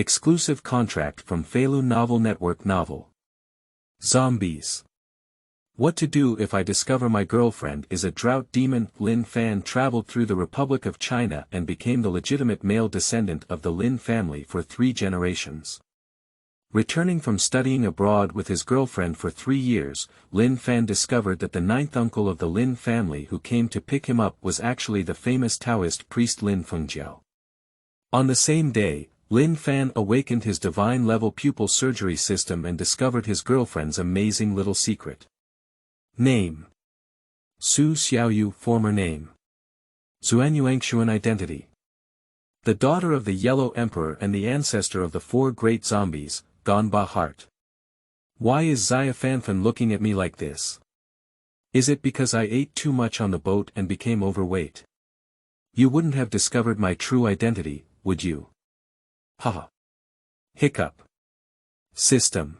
Exclusive contract from Feilu Novel Network Novel. Zombies. What to do if I discover my girlfriend is a drought demon? Lin Fan traveled through the Republic of China and became the legitimate male descendant of the Lin family for 3 generations. Returning from studying abroad with his girlfriend for 3 years, Lin Fan discovered that the 9th uncle of the Lin family who came to pick him up was actually the famous Taoist priest Lin Fengjiao. On the same day, Lin Fan awakened his divine-level pupil surgery system and discovered his girlfriend's amazing little secret. Name. XiaoyuFormer name. XuanyuanxuanIdentity. The daughter of the Yellow Emperor and the ancestor of the 4 great zombies, Gan BaHeart. Why is Xiaofanfan looking at me like this? Is it because I ate too much on the boat and became overweight? You wouldn't have discovered my true identity, would you? Haha. Hiccup. System.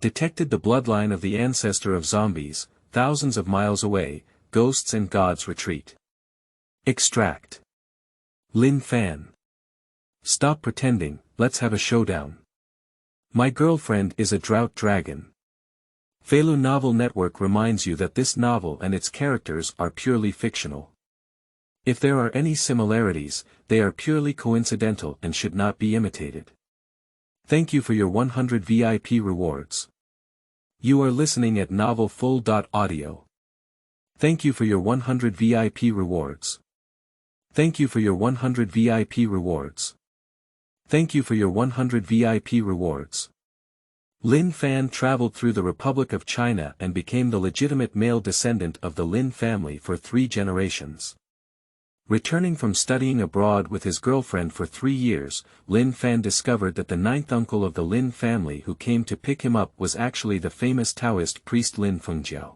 Detected the bloodline of the ancestor of zombies, thousands of miles away, ghosts and gods retreat. Extract. Lin Fan. Stop pretending, let's have a showdown. My girlfriend is a drought dragon. Feilu Novel Network reminds you that this novel and its characters are purely fictional. If there are any similarities, they are purely coincidental and should not be imitated. Thank you for your 100 VIP rewards. You are listening at novelfull.audio. Thank you for your 100 VIP rewards. Thank you for your 100 VIP rewards. Thank you for your 100 VIP rewards. Lin Fan traveled through the Republic of China and became the legitimate male descendant of the Lin family for 3 generations. Returning from studying abroad with his girlfriend for 3 years, Lin Fan discovered that the 9th uncle of the Lin family who came to pick him up was actually the famous Taoist priest Lin Fengjiao.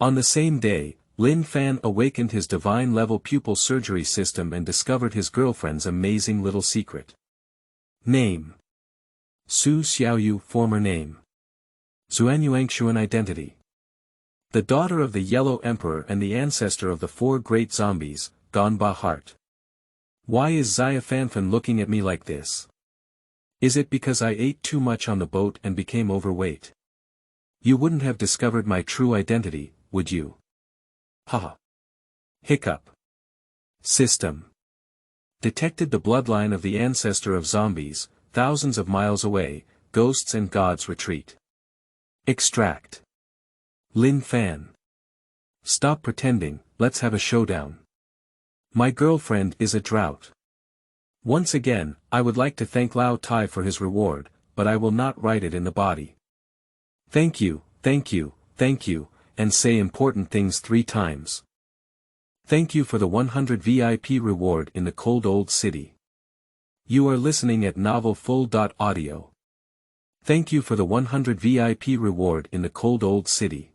On the same day, Lin Fan awakened his divine-level pupil surgery system and discovered his girlfriend's amazing little secret. Name. XiaoyuFormer name. XuanyuanxuanIdentity. The daughter of the Yellow Emperor and the ancestor of the 4 great zombies, Gan BaHeart. Why is Xiaofanfan looking at me like this? Is it because I ate too much on the boat and became overweight? You wouldn't have discovered my true identity, would you? Haha. Hiccup. System. Detected the bloodline of the ancestor of zombies, thousands of miles away, ghosts and gods retreat. Extract. Lin Fan. Stop pretending, let's have a showdown. My girlfriend is a drought. Once again, I would like to thank Lao Tai for his reward, but I will not write it in the body. Thank you, thank you, thank you, and say important things 3 times. Thank you for the 100 VIP reward in the cold old city. You are listening at novelfull.audio. Thank you for the 100 VIP reward in the cold old city.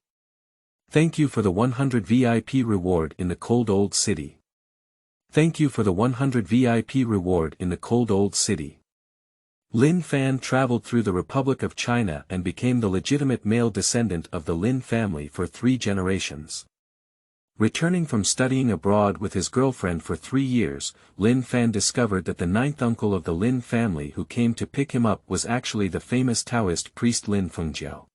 Thank you for the 100 VIP reward in the cold old city. Thank you for the 100 VIP reward in the cold old city. Lin Fan traveled through the Republic of China and became the legitimate male descendant of the Lin family for 3 generations. Returning from studying abroad with his girlfriend for 3 years, Lin Fan discovered that the 9th uncle of the Lin family who came to pick him up was actually the famous Taoist priest Lin Fengjiao.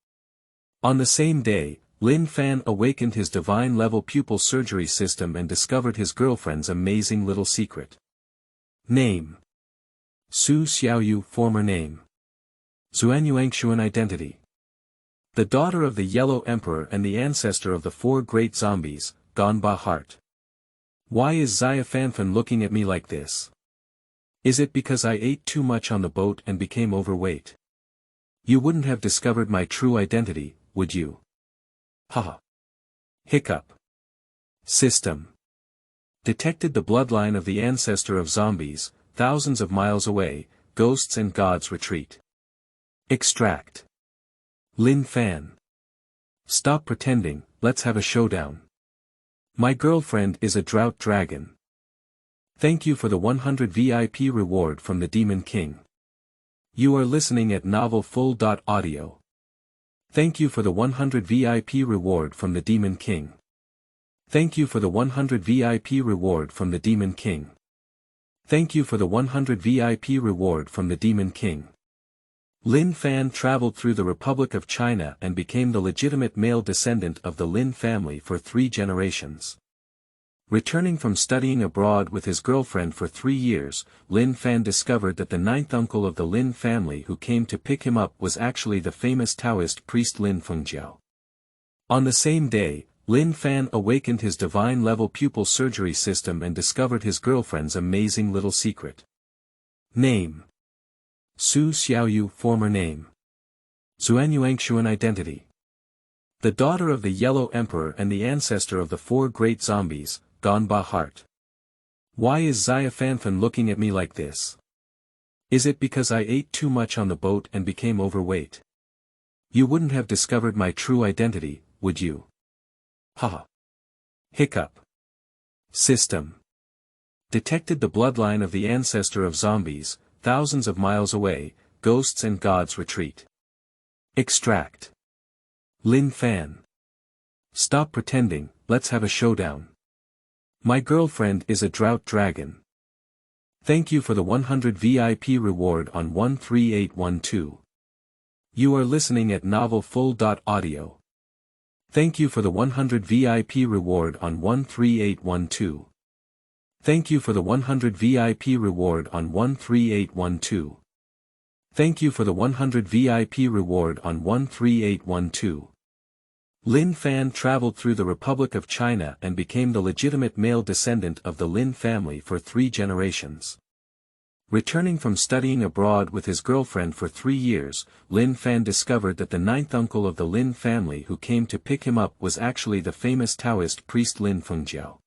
On the same day, Lin Fan awakened his divine-level pupil surgery system and discovered his girlfriend's amazing little secret. Name. XiaoyuFormer name. XuanyuanxuanIdentity. The daughter of the Yellow Emperor and the ancestor of the 4 great zombies, Gan BaHeart. Why is Xiaofanfan looking at me like this? Is it because I ate too much on the boat and became overweight? You wouldn't have discovered my true identity, would you? Haha. Hiccup. System. Detected the bloodline of the ancestor of zombies, thousands of miles away, ghosts and gods retreat. Extract. Lin Fan. Stop pretending, let's have a showdown. My girlfriend is a drought dragon. Thank you for the 100 VIP reward from the Demon King. You are listening at novelfull.audio. Thank you for the 100 VIP reward from the Demon King. Thank you for the 100 VIP reward from the Demon King. Thank you for the 100 VIP reward from the Demon King. Lin Fan traveled through the Republic of China and became the legitimate male descendant of the Lin family for 3 generations. Returning from studying abroad with his girlfriend for 3 years, Lin Fan discovered that the 9th uncle of the Lin family who came to pick him up was actually the famous Taoist priest Lin Fengjiao. On the same day, Lin Fan awakened his divine-level pupil surgery system and discovered his girlfriend's amazing little secret. Name: XiaoyuFormer. Name: XuanyuanxuanIdentity. The daughter of the Yellow Emperor and the ancestor of the 4 great zombies, Gan BaHeart. Why is Xiaofanfan looking at me like this? Is it because I ate too much on the boat and became overweight? You wouldn't have discovered my true identity, would you? Haha. Hiccup. System. Detected the bloodline of the ancestor of zombies, thousands of miles away, ghosts and gods retreat. Extract. Lin Fan. Stop pretending, let's have a showdown. My girlfriend is a drought dragon. Thank you for the 100 VIP reward on 13812. You are listening at novelfull.audio. Thank you for the 100 VIP reward on 13812. Thank you for the 100 VIP reward on 13812. Thank you for the 100 VIP reward on 13812. Lin Fan traveled through the Republic of China and became the legitimate male descendant of the Lin family for 3 generations. Returning from studying abroad with his girlfriend for 3 years, Lin Fan discovered that the 9th uncle of the Lin family who came to pick him up was actually the famous Taoist priest Lin Fengjiao.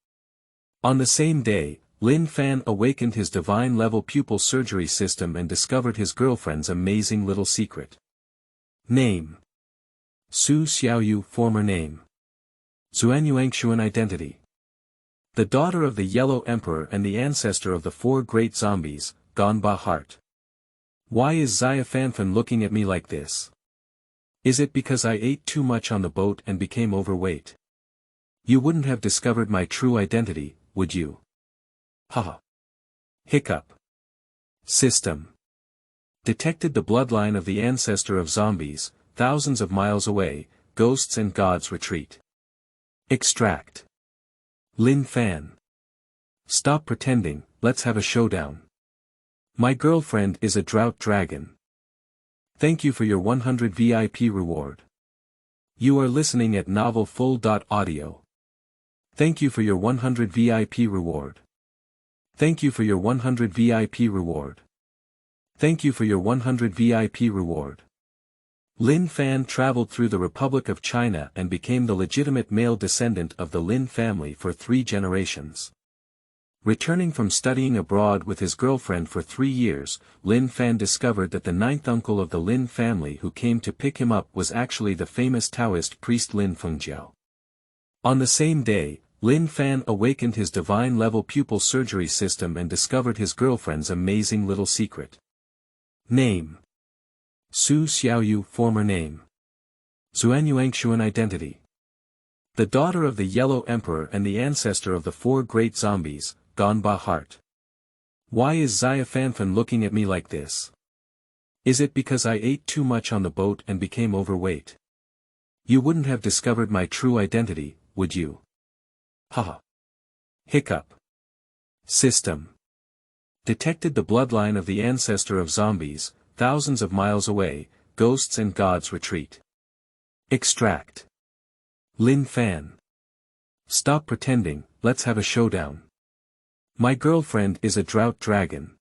On the same day, Lin Fan awakened his divine-level pupil surgery system and discovered his girlfriend's amazing little secret. Name: XiaoyuFormer. Name: XuanyuanxuanIdentity. The daughter of the Yellow Emperor and the ancestor of the 4 great zombies, Gan BaHeart. Why is Xiaofanfan looking at me like this? Is it because I ate too much on the boat and became overweight? You wouldn't have discovered my true identity, would you? Haha. Hiccup. System. Detected the bloodline of the ancestor of zombies, thousands of miles away, ghosts and gods retreat. Extract. Lin Fan. Stop pretending, let's have a showdown. My girlfriend is a drought dragon. Thank you for your 100 VIP reward. You are listening at novelfull.audio. Thank you for your 100 VIP reward. Thank you for your 100 VIP reward. Thank you for your 100 VIP reward. Lin Fan traveled through the Republic of China and became the legitimate male descendant of the Lin family for 3 generations. Returning from studying abroad with his girlfriend for 3 years, Lin Fan discovered that the 9th uncle of the Lin family who came to pick him up was actually the famous Taoist priest Lin Fengjiao. On the same day, Lin Fan awakened his divine-level pupil surgery system and discovered his girlfriend's amazing little secret. Name: XiaoyuFormer. Name: XuanyuanxuanIdentity. The daughter of the Yellow Emperor and the ancestor of the 4 great zombies, Gan BaHeart. Why is Xiaofanfan looking at me like this? Is it because I ate too much on the boat and became overweight? You wouldn't have discovered my true identity, would you? Haha. Hiccup. System. Detected the bloodline of the ancestor of zombies, thousands of miles away, ghosts and gods retreat. Extract. Lin Fan. Stop pretending, let's have a showdown. My girlfriend is a drought dragon.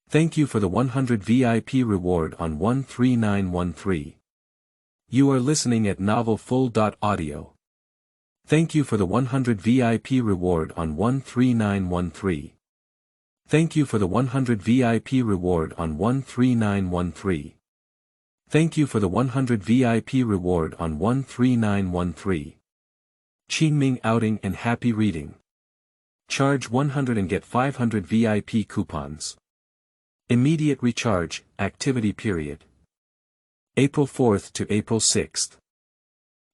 Thank you for the 100 VIP reward on 13913. You are listening at novelfull.audio. Thank you for the 100 VIP reward on 13913. Thank you for the 100 VIP reward on 13913. Thank you for the 100 VIP reward on 13913. Qingming outing and happy reading. Charge 100 and get 500 VIP coupons. Immediate recharge, activity period. April 4th to April 6th.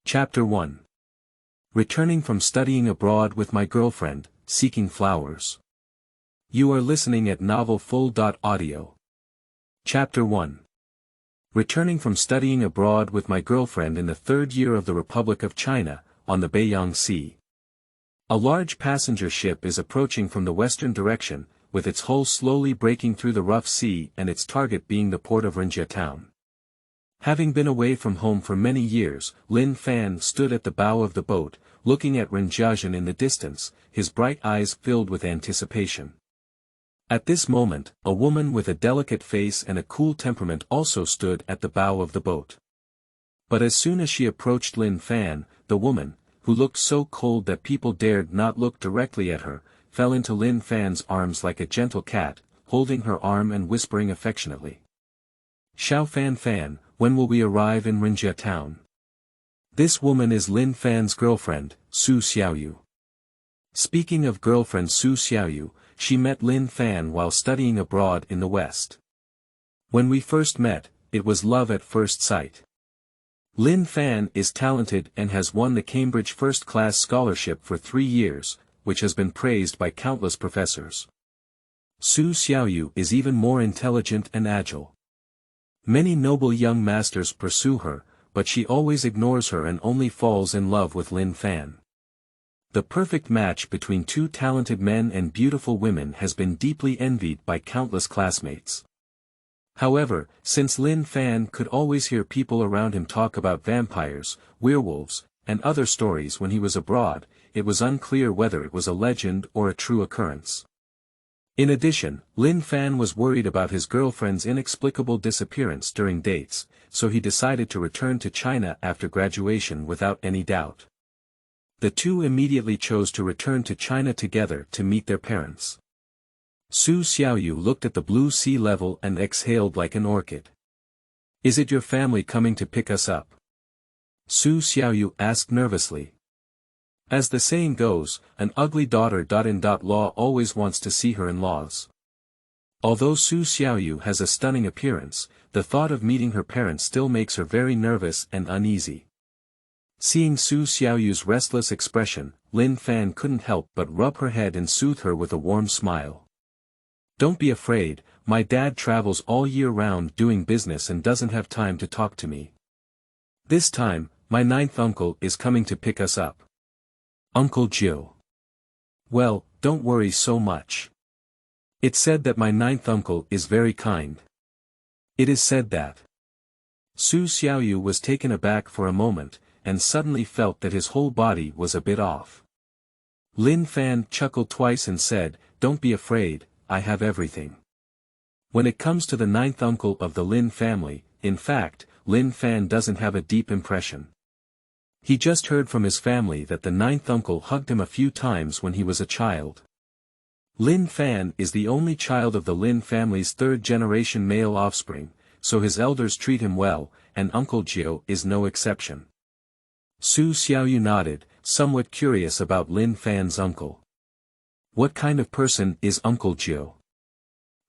Chapter 1. Returning from studying abroad with my girlfriend, seeking flowers. You are listening at Novel Full.audio. Chapter 1. Returning from studying abroad with my girlfriend in the third year of the Republic of China, on the Beiyang Sea. A large passenger ship is approaching from the western direction, with its hull slowly breaking through the rough sea and its target being the port of Rinjia town. Having been away from home for many years, Lin Fan stood at the bow of the boat, looking at Rinjiajian in the distance, his bright eyes filled with anticipation. At this moment, a woman with a delicate face and a cool temperament also stood at the bow of the boat. But as soon as she approached Lin Fan, the woman, who looked so cold that people dared not look directly at her, fell into Lin Fan's arms like a gentle cat, holding her arm and whispering affectionately. "Xiaofanfan, when will we arrive in Rinjia town?" This woman is Lin Fan's girlfriend, Su Xiaoyu. Speaking of girlfriend Su Xiaoyu, she met Lin Fan while studying abroad in the West. When we first met, it was love at first sight. Lin Fan is talented and has won the Cambridge first-class scholarship for 3 years, which has been praised by countless professors. Su Xiaoyu is even more intelligent and agile. Many noble young masters pursue her, but she always ignores her and only falls in love with Lin Fan. The perfect match between two talented men and beautiful women has been deeply envied by countless classmates. However, since Lin Fan could always hear people around him talk about vampires, werewolves, and other stories when he was abroad, it was unclear whether it was a legend or a true occurrence. In addition, Lin Fan was worried about his girlfriend's inexplicable disappearance during dates, so he decided to return to China after graduation without any doubt. The two immediately chose to return to China together to meet their parents. Su Xiaoyu looked at the blue sea level and exhaled like an orchid. "Is it your family coming to pick us up?" Su Xiaoyu asked nervously. As the saying goes, an ugly daughter.in-law always wants to see her in-laws. Although Su Xiaoyu has a stunning appearance, the thought of meeting her parents still makes her very nervous and uneasy. Seeing Su Xiaoyu's restless expression, Lin Fan couldn't help but rub her head and soothe her with a warm smile. "Don't be afraid, my dad travels all year round doing business and doesn't have time to talk to me. This time, my 9th uncle is coming to pick us up. Uncle Jiu. Well, don't worry so much. It's said that my 9th uncle is very kind. It is said that." Su Xiaoyu was taken aback for a moment, and suddenly felt that his whole body was a bit off. Lin Fan chuckled twice and said, "Don't be afraid, I have everything." When it comes to the 9th uncle of the Lin family, in fact, Lin Fan doesn't have a deep impression. He just heard from his family that the 9th uncle hugged him a few times when he was a child. Lin Fan is the only child of the Lin family's third-generation male offspring, so his elders treat him well, and Uncle Jiu is no exception. Su Xiaoyu nodded, somewhat curious about Lin Fan's uncle. "What kind of person is Uncle Jiu?"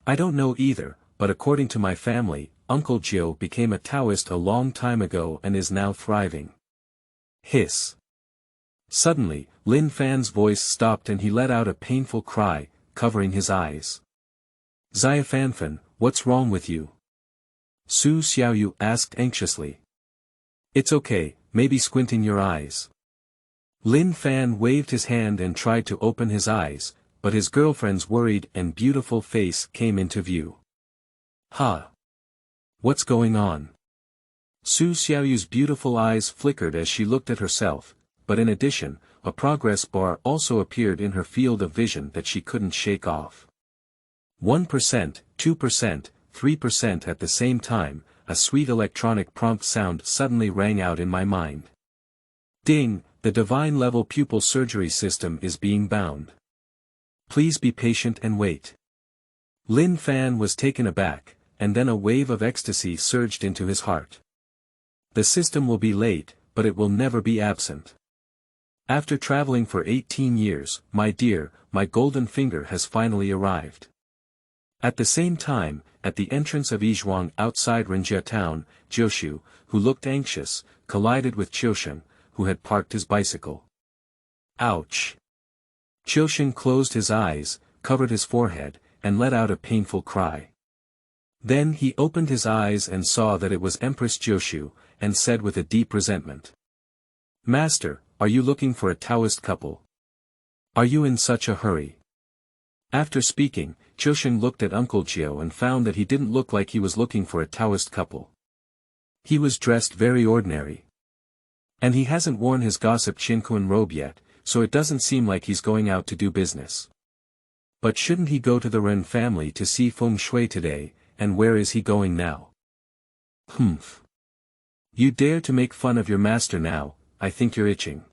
"I don't know either, but according to my family, Uncle Jiu became a Taoist a long time ago and is now thriving." Hiss. Suddenly, Lin Fan's voice stopped and he let out a painful cry, covering his eyes. "Xiaofanfan, what's wrong with you?" Su Xiaoyu asked anxiously. "It's okay, maybe squinting your eyes." Lin Fan waved his hand and tried to open his eyes, but his girlfriend's worried and beautiful face came into view. "Huh? What's going on?" Su Xiaoyu's beautiful eyes flickered as she looked at herself, but in addition, a progress bar also appeared in her field of vision that she couldn't shake off. 1%, 2%, 3% at the same time, a sweet electronic prompt sound suddenly rang out in my mind. Ding, the divine level pupil surgery system is being bound. Please be patient and wait. Lin Fan was taken aback, and then a wave of ecstasy surged into his heart. The system will be late, but it will never be absent. After traveling for 18 years, my dear, my golden finger has finally arrived. At the same time, at the entrance of Yizhuang outside Rinjia town, Jiushu, who looked anxious, collided with Qiushen, who had parked his bicycle. Ouch! Qiushen closed his eyes, covered his forehead, and let out a painful cry. Then he opened his eyes and saw that it was Empress Jiushu, and said with a deep resentment. "Master, are you looking for a Taoist couple? Are you in such a hurry?" After speaking, Jiusheng looked at Uncle Jiao and found that he didn't look like he was looking for a Taoist couple. He was dressed very ordinary. And he hasn't worn his gossip Qinquan robe yet, so it doesn't seem like he's going out to do business. But shouldn't he go to the Ren family to see Feng Shui today, and where is he going now? Humph. You dare to make fun of your master now, I think you're itching.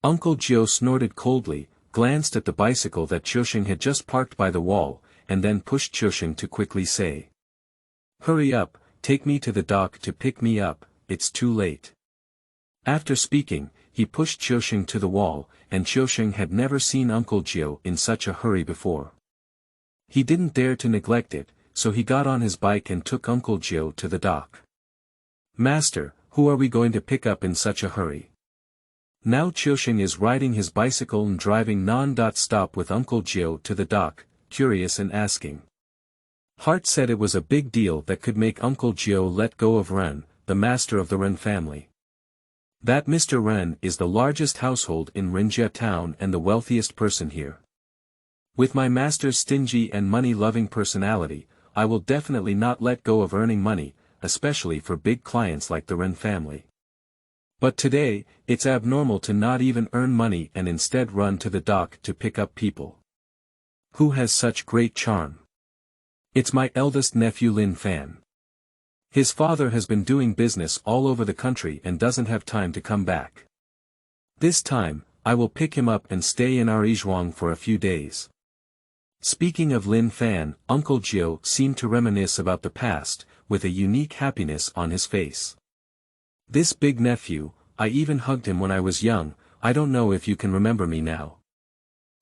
Uncle Jiao snorted coldly, glanced at the bicycle that Jiusheng had just parked by the wall, and then pushed Jiusheng to quickly say. "Hurry up, take me to the dock to pick me up, it's too late." After speaking, he pushed Jiusheng to the wall, and Jiusheng had never seen Uncle Jiao in such a hurry before. He didn't dare to neglect it, so he got on his bike and took Uncle Jiao to the dock. "Master, who are we going to pick up in such a hurry?" Now Jiusheng is riding his bicycle and driving non-stop with Uncle Jiao to the dock, curious and asking. Hart said it was a big deal that could make Uncle Jiao let go of Ren, the master of the Ren family. That Mr. Ren is the largest household in Renjia town and the wealthiest person here. With my master's stingy and money-loving personality, I will definitely not let go of earning money, especially for big clients like the Ren family. But today, it's abnormal to not even earn money and instead run to the dock to pick up people. Who has such great charm? It's my eldest nephew Lin Fan. His father has been doing business all over the country and doesn't have time to come back. This time, I will pick him up and stay in our Yizhuang for a few days. Speaking of Lin Fan, Uncle Jiao seemed to reminisce about the past, with a unique happiness on his face. "This big nephew, I even hugged him when I was young, I don't know if you can remember me now."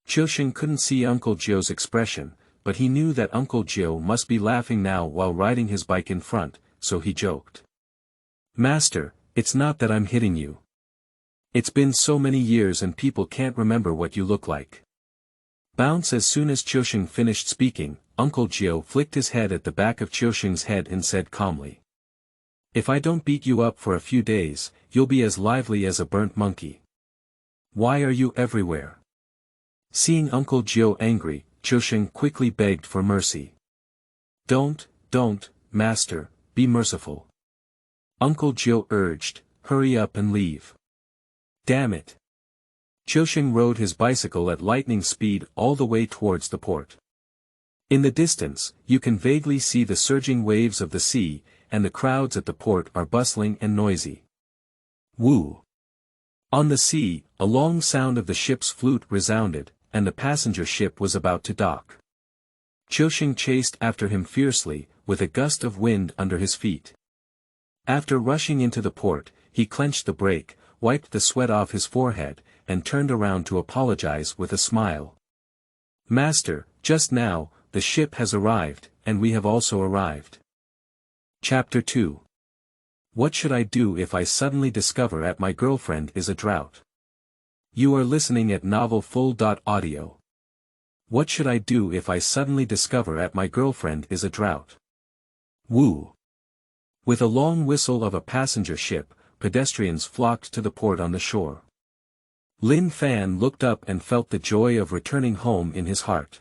Jiusheng couldn't see Uncle Jiao's expression, but he knew that Uncle Jiao must be laughing now while riding his bike in front, so he joked. "Master, it's not that I'm hitting you. It's been so many years and people can't remember what you look like." Bounce. As soon as Jiusheng finished speaking, Uncle Jiao flicked his head at the back of Jiusheng's head and said calmly. "If I don't beat you up for a few days, you'll be as lively as a burnt monkey. Why are you everywhere?" Seeing Uncle Jiao angry, Jiusheng quickly begged for mercy. Don't, master, be merciful." Uncle Jiao urged, "Hurry up and leave." "Damn it." Jiusheng rode his bicycle at lightning speed all the way towards the port. In the distance, you can vaguely see the surging waves of the sea, and the crowds at the port are bustling and noisy. Woo! On the sea, a long sound of the ship's flute resounded, and the passenger ship was about to dock. Jiusheng chased after him fiercely, with a gust of wind under his feet. After rushing into the port, he clenched the brake, wiped the sweat off his forehead, and turned around to apologize with a smile. "Master, just now, the ship has arrived, and we have also arrived." Chapter 2. What should I do if I suddenly discover that my girlfriend is a drought? You are listening at novelfull.audio. What should I do if I suddenly discover that my girlfriend is a drought? Woo! With a long whistle of a passenger ship, pedestrians flocked to the port on the shore. Lin Fan looked up and felt the joy of returning home in his heart.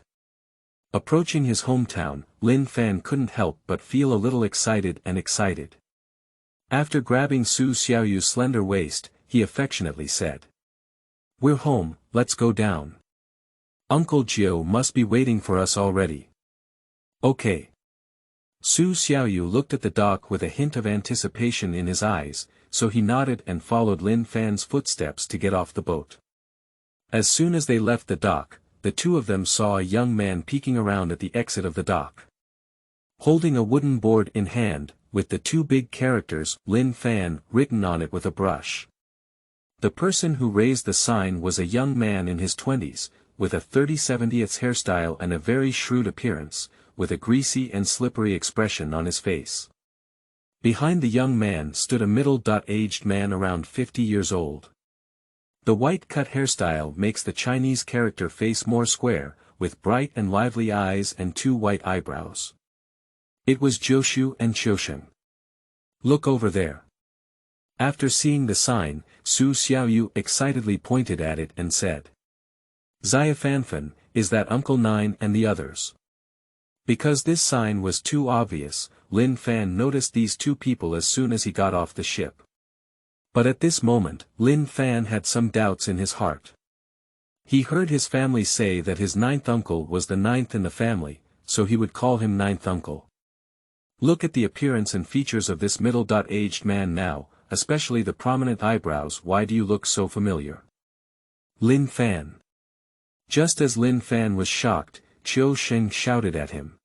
Approaching his hometown, Lin Fan couldn't help but feel a little excited. After grabbing Su Xiaoyu's slender waist, he affectionately said. "We're home, let's go down. Uncle Jiao must be waiting for us already." "Okay." Su Xiaoyu looked at the dock with a hint of anticipation in his eyes, so he nodded and followed Lin Fan's footsteps to get off the boat. As soon as they left the dock, the two of them saw a young man peeking around at the exit of the dock. Holding a wooden board in hand, with the two big characters Lin Fan written on it with a brush. The person who raised the sign was a young man in his 20s, with a 30/70th hairstyle and a very shrewd appearance, with a greasy and slippery expression on his face. Behind the young man stood a middle-aged man around 50 years old. The white-cut hairstyle makes the Chinese character face more square, with bright and lively eyes and 2 white eyebrows. It was Jiushu and Qiusheng. "Look over there." After seeing the sign, Su Xiaoyu excitedly pointed at it and said, "Xiaofanfan, is that Uncle Nine and the others?" Because this sign was too obvious, Lin Fan noticed these 2 people as soon as he got off the ship. But at this moment, Lin Fan had some doubts in his heart. He heard his family say that his 9th uncle was the 9th in the family, so he would call him 9th uncle. Look at the appearance and features of this middle-aged man now, especially the prominent eyebrows. Why do you look so familiar? Lin Fan. Just as Lin Fan was shocked, Qiusheng shouted at him.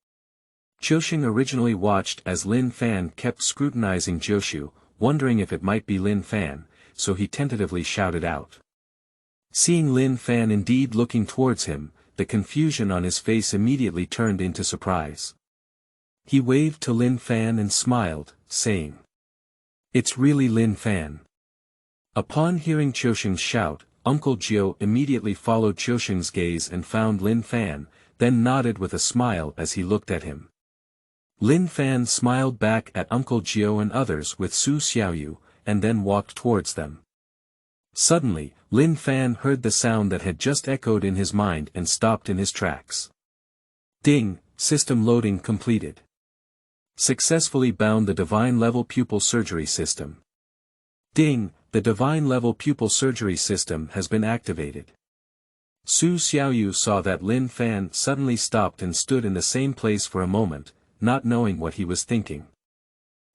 Qiusheng originally watched as Lin Fan kept scrutinizing Jiushu, wondering if it might be Lin Fan, so he tentatively shouted out. Seeing Lin Fan indeed looking towards him, the confusion on his face immediately turned into surprise. He waved to Lin Fan and smiled, saying, "It's really Lin Fan." Upon hearing Qiusheng's shout, Uncle Jiu immediately followed Qiusheng's gaze and found Lin Fan, then nodded with a smile as he looked at him. Lin Fan smiled back at Uncle Jiu and others with Su Xiaoyu, and then walked towards them. Suddenly, Lin Fan heard the sound that had just echoed in his mind and stopped in his tracks. Ding, system loading completed. Successfully bound the Divine Level Pupil Surgery System. Ding, the Divine Level Pupil Surgery System has been activated. Su Xiaoyu saw that Lin Fan suddenly stopped and stood in the same place for a moment, not knowing what he was thinking.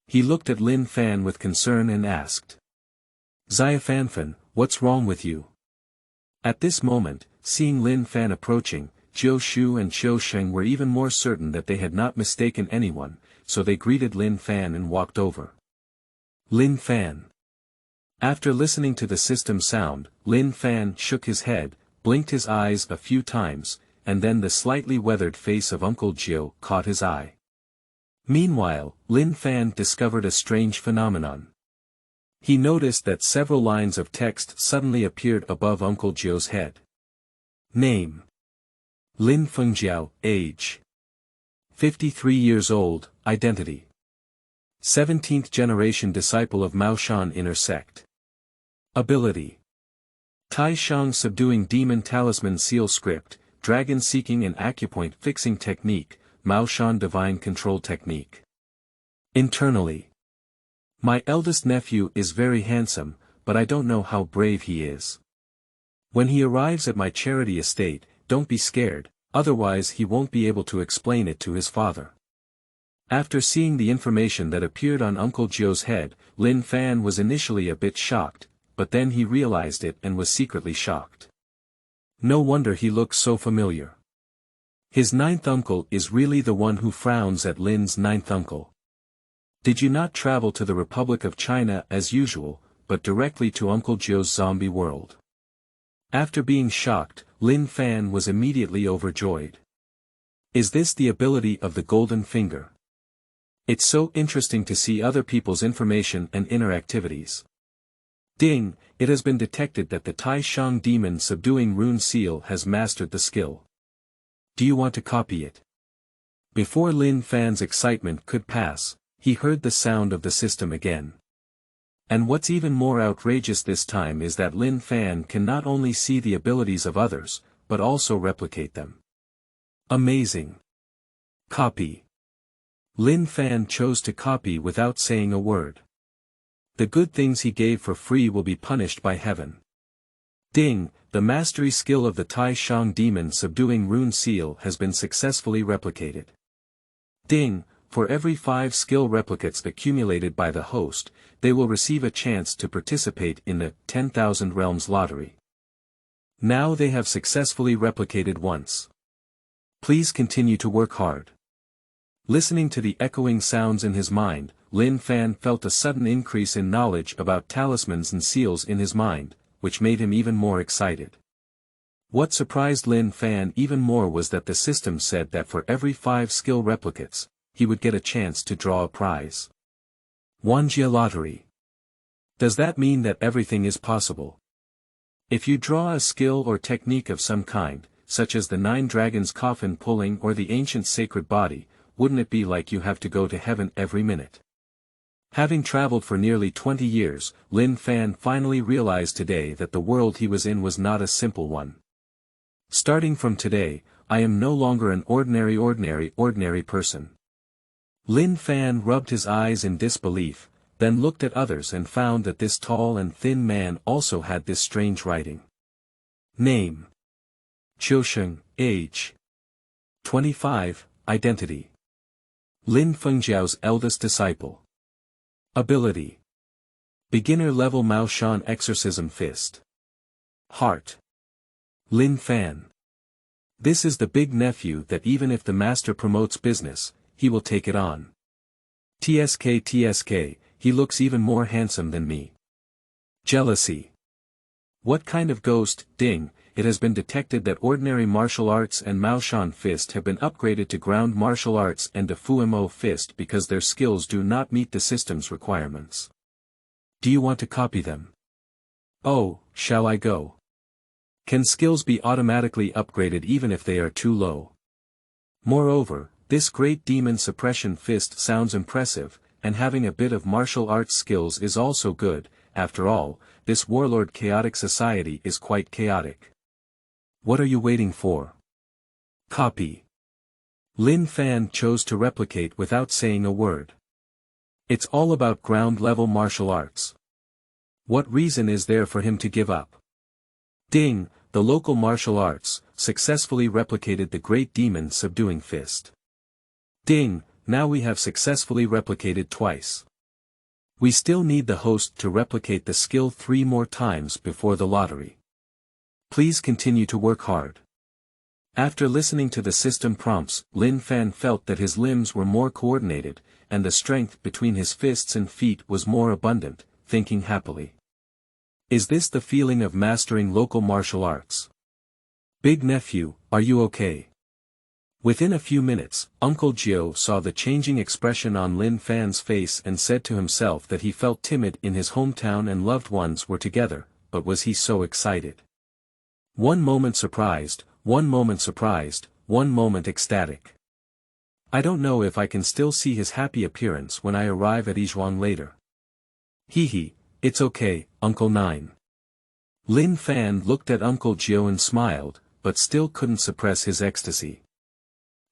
He looked at Lin Fan with concern and asked, "Xiaofanfan, what's wrong with you?" At this moment, seeing Lin Fan approaching, Jiushu and Qiusheng were even more certain that they had not mistaken anyone, so they greeted Lin Fan and walked over. Lin Fan. After listening to the system sound, Lin Fan shook his head, blinked his eyes a few times, and then the slightly weathered face of Uncle Jiu caught his eye. Meanwhile, Lin Fan discovered a strange phenomenon. He noticed that several lines of text suddenly appeared above Uncle Jiu's head. Name: Lin Fengjiao, age 53 years old, identity 17th generation disciple of Maoshan inner sect. Ability: Tai Shang subduing demon talisman seal script, dragon seeking and acupoint fixing technique, Maoshan divine control technique. Internally: my eldest nephew is very handsome, but I don't know how brave he is. When he arrives at my charity estate, don't be scared, otherwise he won't be able to explain it to his father. After seeing the information that appeared on Uncle Jiu's head, Lin Fan was initially a bit shocked, but then he realized it and was secretly shocked. No wonder he looks so familiar. His 9th uncle is really the one who frowns at Lin's 9th uncle. Did you not travel to the Republic of China as usual, but directly to Uncle Jiu's zombie world? After being shocked, Lin Fan was immediately overjoyed. Is this the ability of the golden finger? It's so interesting to see other people's information and inner activities. Ding, it has been detected that the Tai Shang demon subduing rune seal has mastered the skill. Do you want to copy it? Before Lin Fan's excitement could pass, he heard the sound of the system again. And what's even more outrageous this time is that Lin Fan can not only see the abilities of others, but also replicate them. Amazing. Copy. Lin Fan chose to copy without saying a word. The good things he gave for free will be punished by heaven. Ding, the mastery skill of the Tai Shang demon subduing rune seal has been successfully replicated. Ding, for every 5 skill replicates accumulated by the host, they will receive a chance to participate in the 10,000 Realms lottery. Now they have successfully replicated once. Please continue to work hard. Listening to the echoing sounds in his mind, Lin Fan felt a sudden increase in knowledge about talismans and seals in his mind, which made him even more excited. What surprised Lin Fan even more was that the system said that for every 5 skill replicates, he would get a chance to draw a prize. Wanjia lottery. Does that mean that everything is possible? If you draw a skill or technique of some kind, such as the 9 dragons coffin pulling or the ancient sacred body, wouldn't it be like you have to go to heaven every minute? Having traveled for nearly 20 years, Lin Fan finally realized today that the world he was in was not a simple one. Starting from today, I am no longer an ordinary person. Lin Fan rubbed his eyes in disbelief, then looked at others and found that this tall and thin man also had this strange writing. Name. Qiusheng, age. 25, identity. Lin Fengjiao's eldest disciple. Ability. Beginner level Mao Shan exorcism fist. Heart. Lin Fan. This is the big nephew that even if the master promotes business, he will take it on. TSK, he looks even more handsome than me. Jealousy. What kind of ghost, ding, it has been detected that ordinary martial arts and Mao Shan fist have been upgraded to ground martial arts and Fumo fist because their skills do not meet the system's requirements. Do you want to copy them? Oh, shall I go? Can skills be automatically upgraded even if they are too low? Moreover, this great demon suppression fist sounds impressive, and having a bit of martial arts skills is also good. After all, this warlord chaotic society is quite chaotic. What are you waiting for? Copy. Lin Fan chose to replicate without saying a word. It's all about ground-level martial arts. What reason is there for him to give up? Ding, the local martial arts, successfully replicated the great demon subduing fist. Ding, now we have successfully replicated twice. We still need the host to replicate the skill 3 more times before the lottery. Please continue to work hard. After listening to the system prompts, Lin Fan felt that his limbs were more coordinated, and the strength between his fists and feet was more abundant, thinking happily. Is this the feeling of mastering local martial arts? Big nephew, are you okay? Within a few minutes, Uncle Gio saw the changing expression on Lin Fan's face and said to himself that he felt timid in his hometown and loved ones were together, but was he so excited? One moment surprised, one moment ecstatic. I don't know if I can still see his happy appearance when I arrive at Yizhuang later. Hee, it's okay, Uncle 9. Lin Fan looked at Uncle Gio and smiled, but still couldn't suppress his ecstasy.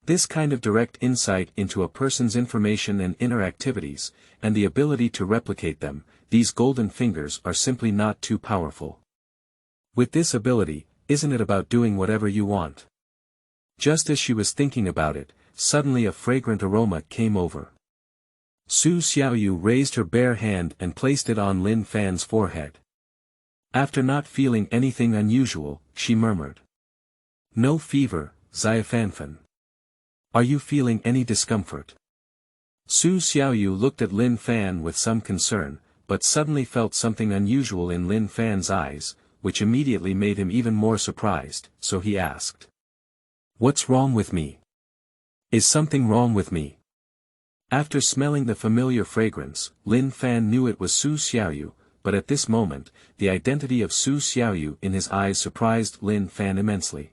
This kind of direct insight into a person's information and inner activities, and the ability to replicate them, these golden fingers are simply not too powerful. With this ability, isn't it about doing whatever you want? Just as she was thinking about it, suddenly a fragrant aroma came over. Su Xiaoyu raised her bare hand and placed it on Lin Fan's forehead. After not feeling anything unusual, she murmured. No fever, Xiaofanfan. Are you feeling any discomfort? Su Xiaoyu looked at Lin Fan with some concern, but suddenly felt something unusual in Lin Fan's eyes, which immediately made him even more surprised, so he asked. What's wrong with me? Is something wrong with me? After smelling the familiar fragrance, Lin Fan knew it was Su Xiaoyu, but at this moment, the identity of Su Xiaoyu in his eyes surprised Lin Fan immensely.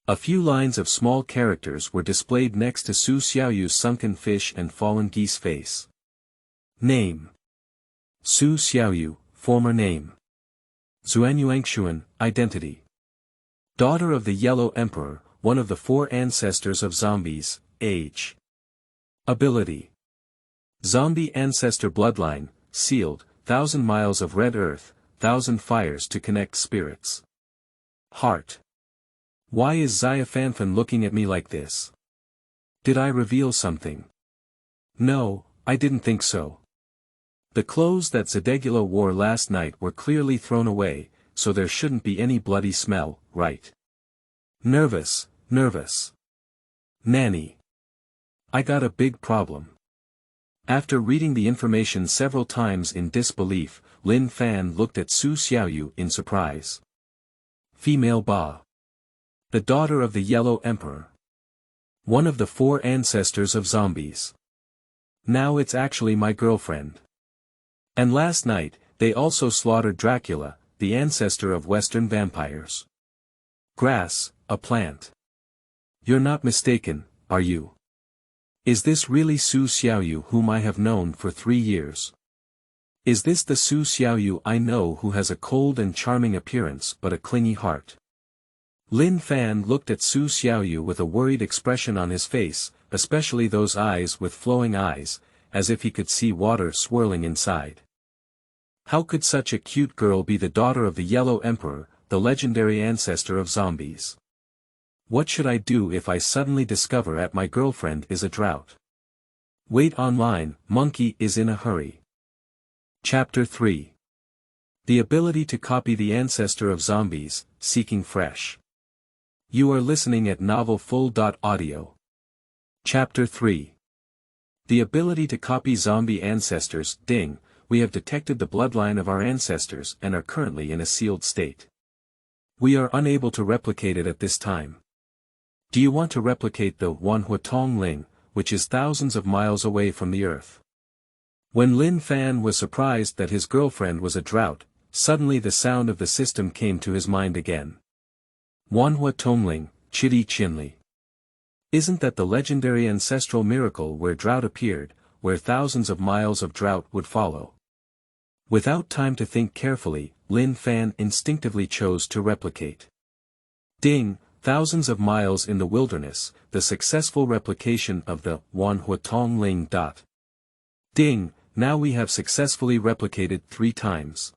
A few lines of small characters were displayed next to Su Xiaoyu's sunken fish and fallen geese face. Name. Su Xiaoyu, former name. XuanyuanxuanIdentity. Daughter of the Yellow Emperor, one of the 4 ancestors of zombies, age. Ability. Zombie ancestor bloodline, sealed, 1,000 miles of red earth, 1,000 fires to connect spirits. Heart. Why is Xiaofanfan looking at me like this? Did I reveal something? No, I didn't think so. The clothes that Zedegula wore last night were clearly thrown away, so there shouldn't be any bloody smell, right? Nervous. Nanny. I got a big problem. After reading the information several times in disbelief, Lin Fan looked at Su Xiaoyu in surprise. Female Ba. The daughter of the Yellow Emperor. One of the 4 ancestors of zombies. Now it's actually my girlfriend. And last night, they also slaughtered Dracula, the ancestor of Western vampires. Grass, a plant. You're not mistaken, are you? Is this really Su Xiaoyu whom I have known for 3 years? Is this the Su Xiaoyu I know who has a cold and charming appearance but a clingy heart? Lin Fan looked at Su Xiaoyu with a worried expression on his face, especially those eyes with flowing eyes, as if he could see water swirling inside. How could such a cute girl be the daughter of the Yellow Emperor, the legendary ancestor of zombies? What should I do if I suddenly discover that my girlfriend is a drought? Wait online, monkey is in a hurry. Chapter 3. The ability to copy the ancestor of zombies, seeking fresh. You are listening at novelfull.audio. Chapter 3. The ability to copy zombie ancestors. Ding, we have detected the bloodline of our ancestors and are currently in a sealed state. We are unable to replicate it at this time. Do you want to replicate the Wanhuatong, which is thousands of miles away from the Earth? When Lin Fan was surprised that his girlfriend was a drought, suddenly the sound of the system came to his mind again. Wanhuatong, Chidi Chinli. Isn't that the legendary ancestral miracle where drought appeared, where thousands of miles of drought would follow? Without time to think carefully, Lin Fan instinctively chose to replicate. Ding, thousands of miles in the wilderness, the successful replication of the Wanhuatong. Ding, now we have successfully replicated 3 times.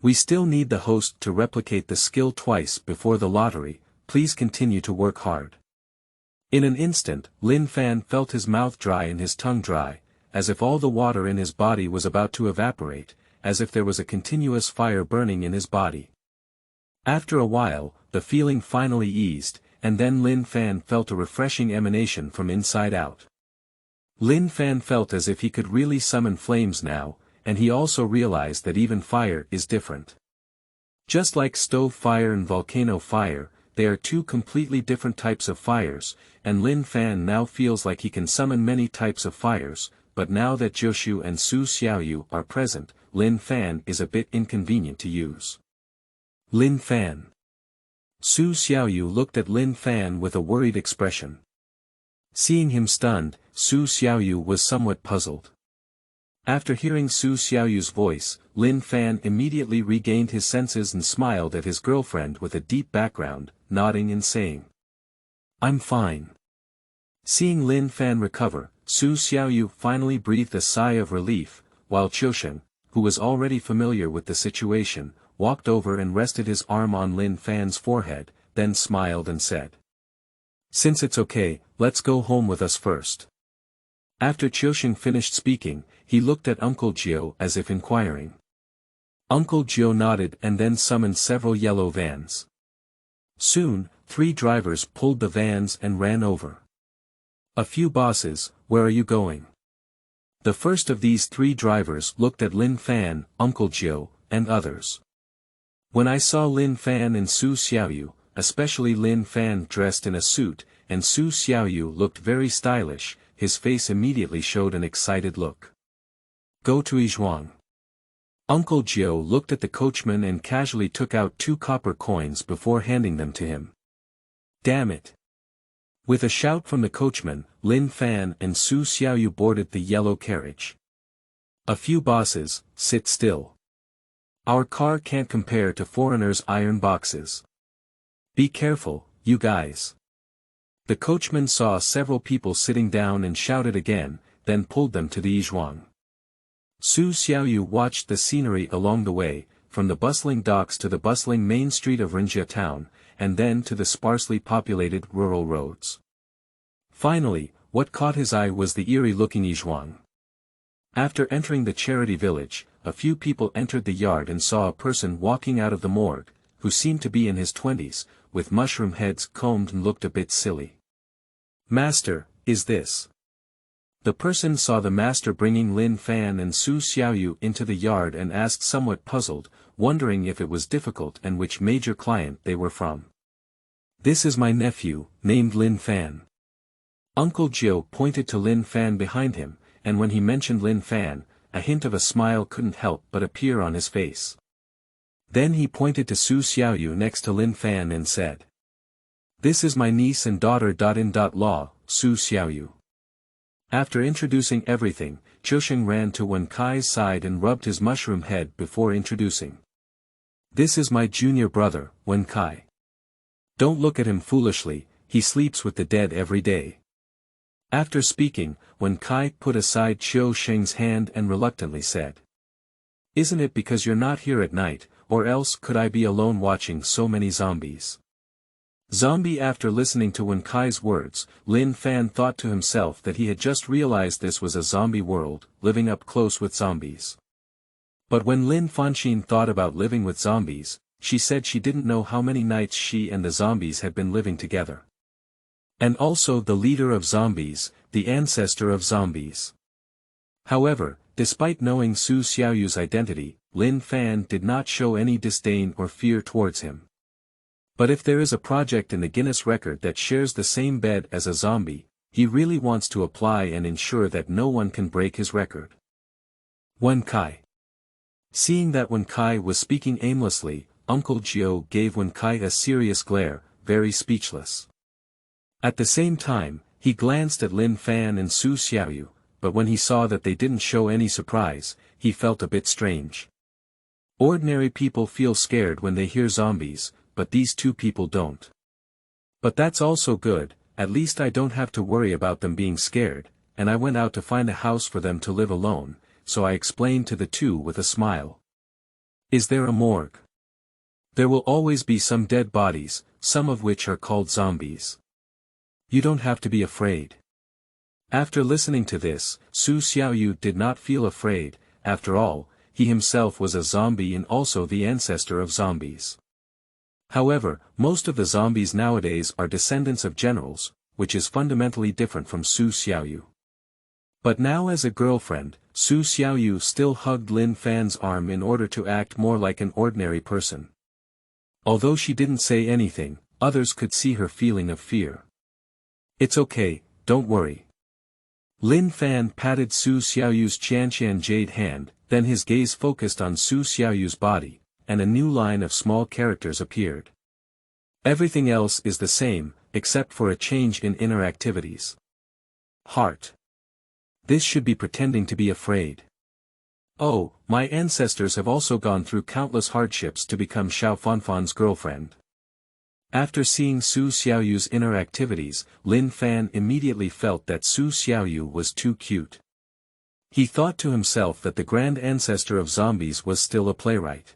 We still need the host to replicate the skill twice before the lottery. Please continue to work hard. In an instant, Lin Fan felt his mouth dry and his tongue dry, as if all the water in his body was about to evaporate, as if there was a continuous fire burning in his body. After a while, the feeling finally eased, and then Lin Fan felt a refreshing emanation from inside out. Lin Fan felt as if he could really summon flames now, and he also realized that even fire is different. Just like stove fire and volcano fire, they are 2 completely different types of fires, and Lin Fan now feels like he can summon many types of fires, but now that Jiushu and Su Xiaoyu are present, Lin Fan is a bit inconvenient to use. Lin Fan. Su Xiaoyu looked at Lin Fan with a worried expression. Seeing him stunned, Su Xiaoyu was somewhat puzzled. After hearing Su Xiaoyu's voice, Lin Fan immediately regained his senses and smiled at his girlfriend with a deep background, nodding and saying, "I'm fine." Seeing Lin Fan recover, Su Xiaoyu finally breathed a sigh of relief, while Qiusheng, who was already familiar with the situation, walked over and rested his arm on Lin Fan's forehead, then smiled and said, "Since it's okay, let's go home with us first." After Qiusheng finished speaking, he looked at Uncle Jio as if inquiring. Uncle Jio nodded and then summoned several yellow vans. Soon, 3 drivers pulled the vans and ran over. "A few bosses, where are you going?" The first of these 3 drivers looked at Lin Fan, Uncle Jio, and others. When I saw Lin Fan and Su Xiaoyu, especially Lin Fan dressed in a suit, and Su Xiaoyu looked very stylish, his face immediately showed an excited look. "Go to Yizhuang." Uncle Jio looked at the coachman and casually took out 2 copper coins before handing them to him. "Damn it!" With a shout from the coachman, Lin Fan and Su Xiaoyu boarded the yellow carriage. "A few bosses, sit still. Our car can't compare to foreigners' iron boxes. Be careful, you guys." The coachman saw several people sitting down and shouted again, then pulled them to the Yizhuang. Su Xiaoyu watched the scenery along the way, from the bustling docks to the bustling main street of Rinjia town, and then to the sparsely populated rural roads. Finally, what caught his eye was the eerie-looking Yizhuang. After entering the charity village, a few people entered the yard and saw a person walking out of the morgue, who seemed to be in his 20s, with mushroom heads combed and looked a bit silly. "Master, is this?" The person saw the master bringing Lin Fan and Su Xiaoyu into the yard and asked somewhat puzzled, wondering if it was difficult and which major client they were from. "This is my nephew, named Lin Fan." Uncle Jio pointed to Lin Fan behind him, and when he mentioned Lin Fan, a hint of a smile couldn't help but appear on his face. Then he pointed to Su Xiaoyu next to Lin Fan and said, This is my niece and daughter. Law, Su Xiaoyu. After introducing everything, Qiusheng ran to Wen Kai's side and rubbed his mushroom head before introducing. This is my junior brother, Wen Kai. Don't look at him foolishly, he sleeps with the dead every day. After speaking, Wen Kai put aside Qiusheng's hand and reluctantly said. Isn't it because you're not here at night, or else could I be alone watching so many zombies? Zombie. After listening to Wen Kai's words, Lin Fan thought to himself that he had just realized this was a zombie world, living up close with zombies. But when Lin Fengjiao thought about living with zombies, she said she didn't know how many nights she and the zombies had been living together. And also the leader of zombies, the ancestor of zombies. However, despite knowing Su Xiaoyu's identity, Lin Fan did not show any disdain or fear towards him. But if there is a project in the Guinness record that shares the same bed as a zombie, he really wants to apply and ensure that no one can break his record. Wen Kai. Seeing that Wen Kai was speaking aimlessly, Uncle Jiao gave Wen Kai a serious glare, very speechless. At the same time, he glanced at Lin Fan and Su Xiaoyu, but when he saw that they didn't show any surprise, he felt a bit strange. Ordinary people feel scared when they hear zombies, but these two people don't. But that's also good, at least I don't have to worry about them being scared, and I went out to find a house for them to live alone, so I explained to the two with a smile. Is there a morgue? There will always be some dead bodies, some of which are called zombies. You don't have to be afraid. After listening to this, Su Xiaoyu did not feel afraid. After all, he himself was a zombie and also the ancestor of zombies. However, most of the zombies nowadays are descendants of generals, which is fundamentally different from Su Xiaoyu. But now as a girlfriend, Su Xiaoyu still hugged Lin Fan's arm in order to act more like an ordinary person. Although she didn't say anything, others could see her feeling of fear. It's okay, don't worry. Lin Fan patted Su Xiaoyu's Qianqian jade hand, then his gaze focused on Su Xiaoyu's body, and a new line of small characters appeared. Everything else is the same, except for a change in inner activities. Heart. This should be pretending to be afraid. Oh, my ancestors have also gone through countless hardships to become Xiaofanfan's girlfriend. After seeing Su Xiaoyu's inner activities, Lin Fan immediately felt that Su Xiaoyu was too cute. He thought to himself that the grand ancestor of zombies was still a playwright.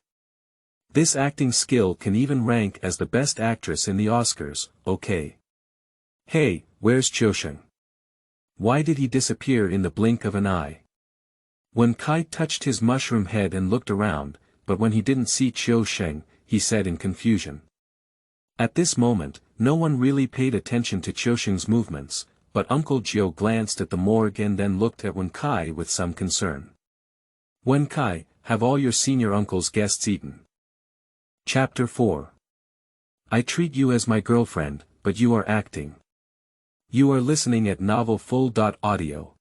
This acting skill can even rank as the best actress in the Oscars, okay. Hey, where's Qiusheng? Why did he disappear in the blink of an eye? Wen Kai touched his mushroom head and looked around, but when he didn't see Qiusheng, he said in confusion. At this moment, no one really paid attention to Qiusheng's movements, but Uncle Jiao glanced at the morgue and then looked at Wen Kai with some concern. Wen Kai, have all your senior uncle's guests eaten? Chapter 4. I treat you as my girlfriend, but you are acting. You are listening at novelfull.audio.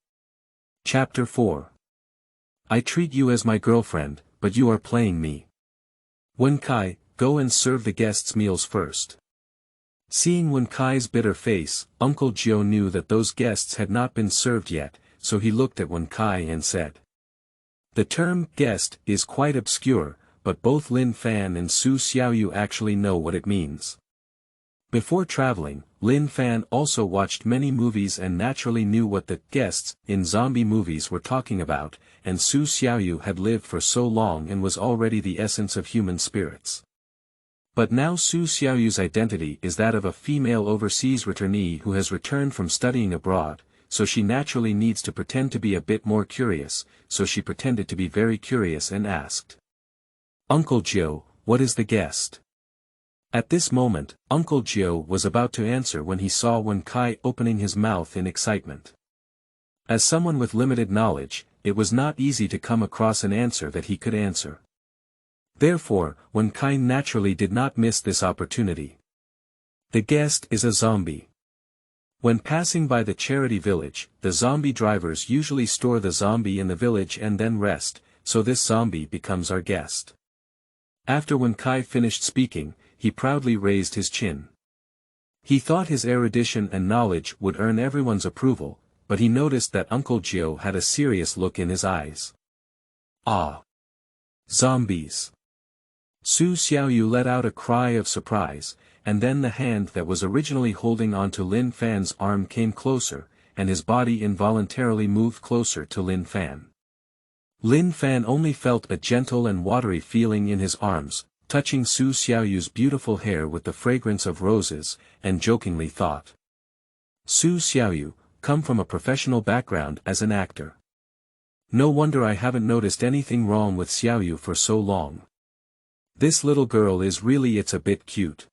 Chapter 4. I treat you as my girlfriend, but you are playing me. Wen Kai, go and serve the guests' meals first. Seeing Wen Kai's bitter face, Uncle Jiao knew that those guests had not been served yet, so he looked at Wen Kai and said. The term guest is quite obscure, but both Lin Fan and Su Xiaoyu actually know what it means. Before traveling, Lin Fan also watched many movies and naturally knew what the guests in zombie movies were talking about, and Su Xiaoyu had lived for so long and was already the essence of human spirits. But now Su Xiaoyu's identity is that of a female overseas returnee who has returned from studying abroad, so she naturally needs to pretend to be a bit more curious, so she pretended to be very curious and asked. Uncle Jiao, what is the guest? At this moment, Uncle Jiao was about to answer when he saw Wen Kai opening his mouth in excitement. As someone with limited knowledge, it was not easy to come across an answer that he could answer. Therefore, Wen Kai naturally did not miss this opportunity. The guest is a zombie. When passing by the charity village, the zombie drivers usually store the zombie in the village and then rest, so this zombie becomes our guest. After Wen Kai finished speaking, he proudly raised his chin. He thought his erudition and knowledge would earn everyone's approval, but he noticed that Uncle Gio had a serious look in his eyes. Ah! Zombies! Su Xiaoyu let out a cry of surprise, and then the hand that was originally holding onto Lin Fan's arm came closer, and his body involuntarily moved closer to Lin Fan. Lin Fan only felt a gentle and watery feeling in his arms, touching Su Xiaoyu's beautiful hair with the fragrance of roses, and jokingly thought. Su Xiaoyu, come from a professional background as an actor. No wonder I haven't noticed anything wrong with Xiaoyu for so long. This little girl is really a bit cute.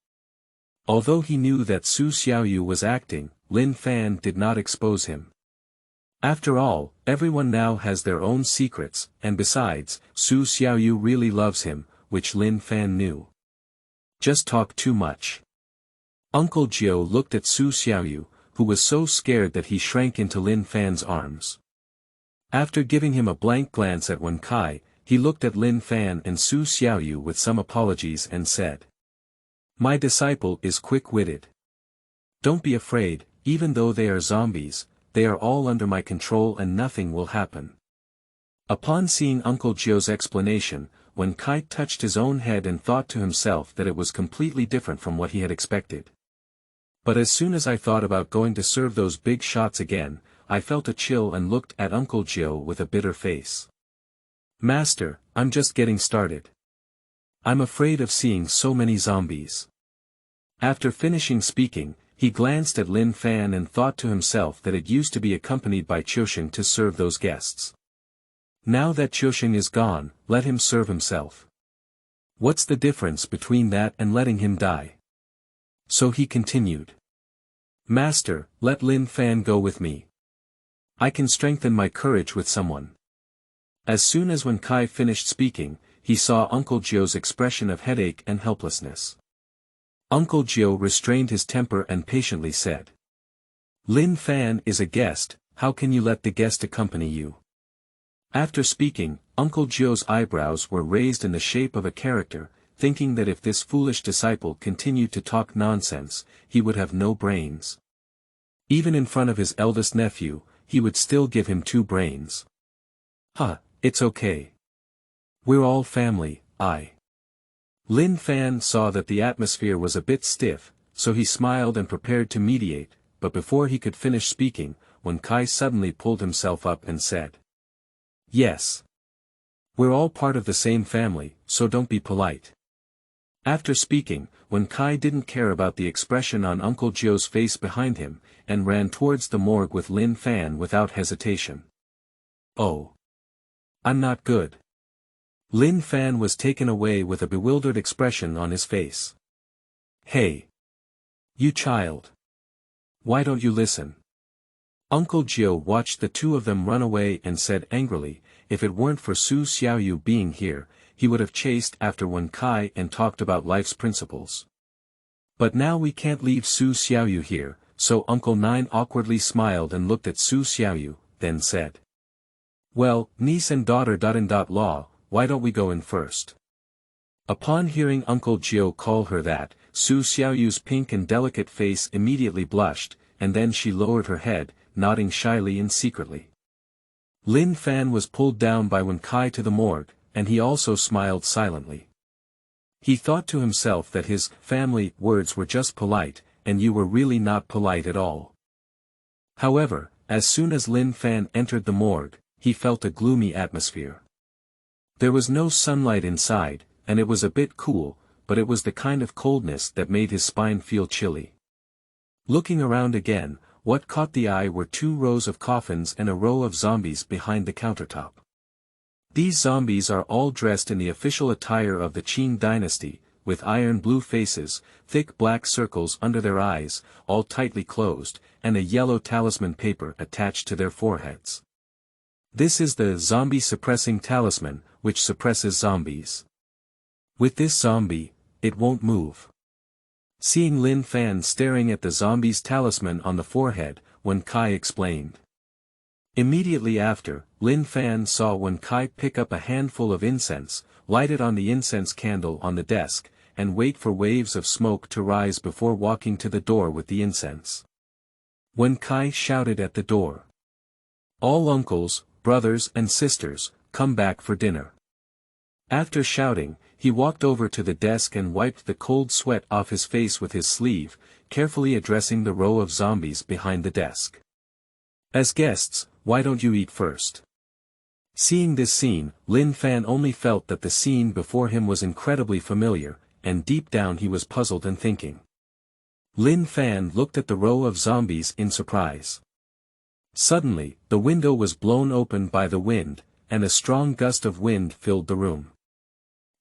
Although he knew that Su Xiaoyu was acting, Lin Fan did not expose him. After all, everyone now has their own secrets, and besides, Su Xiaoyu really loves him, which Lin Fan knew. Just talk too much. Uncle Gio looked at Su Xiaoyu, who was so scared that he shrank into Lin Fan's arms. After giving him a blank glance at Wen Kai, he looked at Lin Fan and Su Xiaoyu with some apologies and said. My disciple is quick-witted. Don't be afraid, even though they are zombies, they are all under my control and nothing will happen. Upon seeing Uncle Gio's explanation, Wen Kai touched his own head and thought to himself that it was completely different from what he had expected. But as soon as I thought about going to serve those big shots again, I felt a chill and looked at Uncle Gio with a bitter face. Master, I'm just getting started. I'm afraid of seeing so many zombies. After finishing speaking, he glanced at Lin Fan and thought to himself that it used to be accompanied by Qiusheng to serve those guests. Now that Qiusheng is gone, let him serve himself. What's the difference between that and letting him die? So he continued. Master, let Lin Fan go with me. I can strengthen my courage with someone. As soon as Wen Kai finished speaking, he saw Uncle Gio's expression of headache and helplessness. Uncle Gio restrained his temper and patiently said. Lin Fan is a guest, how can you let the guest accompany you? After speaking, Uncle Gio's eyebrows were raised in the shape of a character, thinking that if this foolish disciple continued to talk nonsense, he would have no brains. Even in front of his eldest nephew, he would still give him 2 brains. It's okay. We're all family, Lin Fan saw that the atmosphere was a bit stiff, so he smiled and prepared to mediate, but before he could finish speaking, Wen Kai suddenly pulled himself up and said. Yes. We're all part of the same family, so don't be polite. After speaking, Wen Kai didn't care about the expression on Uncle Gio's face behind him, and ran towards the morgue with Lin Fan without hesitation. Oh. I'm not good. Lin Fan was taken away with a bewildered expression on his face. Hey! You child! Why don't you listen? Uncle Gio watched the 2 of them run away and said angrily, if it weren't for Su Xiaoyu being here, he would have chased after Wen Kai and talked about life's principles. But now we can't leave Su Xiaoyu here, so Uncle Nine awkwardly smiled and looked at Su Xiaoyu, then said. Well, niece and daughter.in.law, why don't we go in first? Upon hearing Uncle Gio call her that, Su Xiaoyu's pink and delicate face immediately blushed, and then she lowered her head, nodding shyly and secretly. Lin Fan was pulled down by Wen Kai to the morgue, and he also smiled silently. He thought to himself that his family words were just polite, and you were really not polite at all. However, as soon as Lin Fan entered the morgue, he felt a gloomy atmosphere. There was no sunlight inside, and it was a bit cool, but it was the kind of coldness that made his spine feel chilly. Looking around again, what caught the eye were 2 rows of coffins and a row of zombies behind the countertop. These zombies are all dressed in the official attire of the Qing dynasty, with iron blue faces, thick black circles under their eyes, all tightly closed, and a yellow talisman paper attached to their foreheads. This is the zombie suppressing talisman, which suppresses zombies. With this zombie, it won't move. Seeing Lin Fan staring at the zombie's talisman on the forehead, Wen Kai explained. Immediately after, Lin Fan saw Wen Kai pick up a handful of incense, light it on the incense candle on the desk, and wait for waves of smoke to rise before walking to the door with the incense. When Kai shouted at the door, "All uncles, brothers and sisters, come back for dinner." After shouting, he walked over to the desk and wiped the cold sweat off his face with his sleeve, carefully addressing the row of zombies behind the desk. "As guests, why don't you eat first?" Seeing this scene, Lin Fan only felt that the scene before him was incredibly familiar, and deep down he was puzzled and thinking. Lin Fan looked at the row of zombies in surprise. Suddenly, the window was blown open by the wind, and a strong gust of wind filled the room.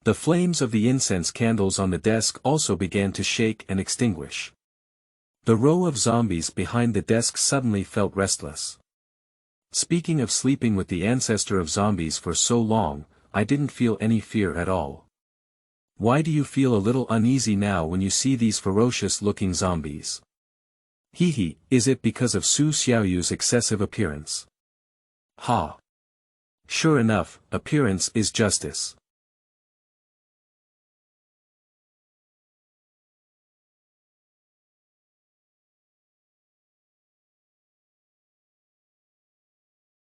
The flames of the incense candles on the desk also began to shake and extinguish. The row of zombies behind the desk suddenly felt restless. "Speaking of sleeping with the ancestor of zombies for so long, I didn't feel any fear at all. Why do you feel a little uneasy now when you see these ferocious-looking zombies? Hehe, is it because of Su Xiaoyu's excessive appearance?" Ha! Sure enough, appearance is justice.